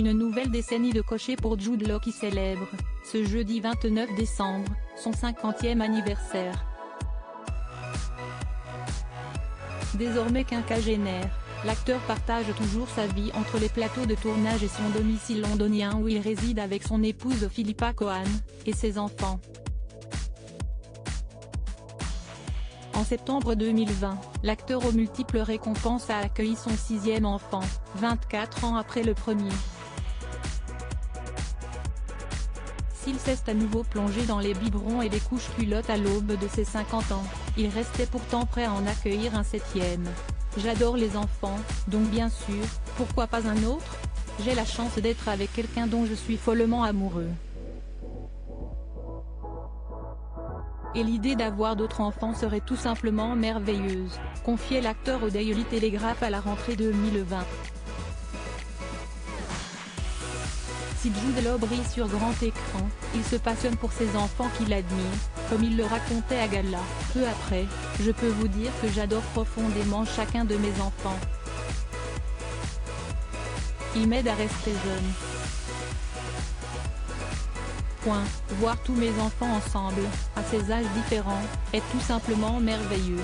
Une nouvelle décennie de cocher pour Jude Law qui célèbre, ce jeudi 29 décembre, son 50e anniversaire. Désormais quinquagénaire, l'acteur partage toujours sa vie entre les plateaux de tournage et son domicile londonien où il réside avec son épouse Philippa Cohen, et ses enfants. En septembre 2020, l'acteur aux multiples récompenses a accueilli son 6e enfant, 24 ans après le premier. S'il s'est à nouveau plongé dans les biberons et les couches culottes à l'aube de ses 50 ans, il restait pourtant prêt à en accueillir un 7e. J'adore les enfants, donc bien sûr, pourquoi pas un autre? J'ai la chance d'être avec quelqu'un dont je suis follement amoureux. Et l'idée d'avoir d'autres enfants serait tout simplement merveilleuse, confiait l'acteur au Daily Telegraph à la rentrée 2020. Si Jude Law brille sur grand écran, il se passionne pour ses enfants qu'il admire, comme il le racontait à gala. Peu après, je peux vous dire que j'adore profondément chacun de mes enfants. Ils m'aident à rester jeune. Voir tous mes enfants ensemble, à ces âges différents, est tout simplement merveilleux.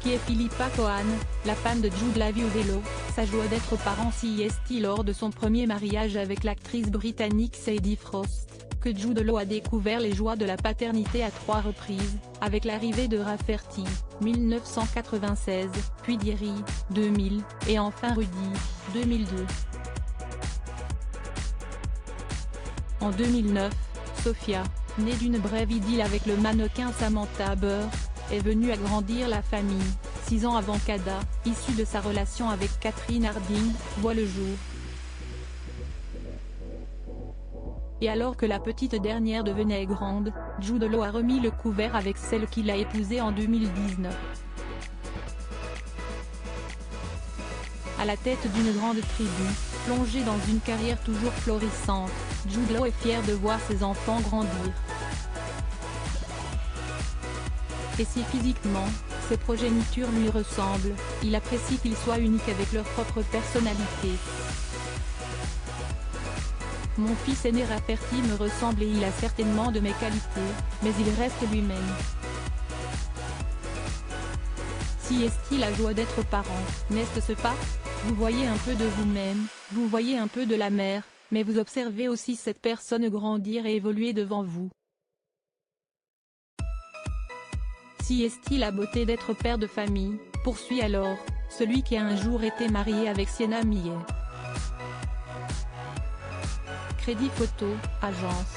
Qui est Philippa Cohen, la femme de Jude Law vélo, sa joie d'être parent CST lors de son premier mariage avec l'actrice britannique Sadie Frost, que Jude Law a découvert les joies de la paternité à 3 reprises, avec l'arrivée de Rafferty, 1996, puis Thierry, 2000, et enfin Rudy, 2002. En 2009, Sophia, née d'une brève idylle avec le mannequin Samantha Burr, est venue agrandir la famille. 6 ans avant qu'Ada, issue de sa relation avec Catherine Harding, voit le jour. Et alors que la petite dernière devenait grande, Jude Law a remis le couvert avec celle qu'il a épousée en 2019. À la tête d'une grande tribu, plongée dans une carrière toujours florissante, Jude Law est fier de voir ses enfants grandir. Et si physiquement, ses progénitures lui ressemblent, il apprécie qu'ils soient uniques avec leur propre personnalité. Mon fils aîné Rafferty me ressemble et il a certainement de mes qualités, mais il reste lui-même. Si est-il la joie d'être parent, n'est-ce pas? Vous voyez un peu de vous-même, vous voyez un peu de la mère, mais vous observez aussi cette personne grandir et évoluer devant vous. Si est-il la beauté d'être père de famille, poursuit alors, celui qui a un jour été marié avec Sienna Miller. Crédit photo, agence.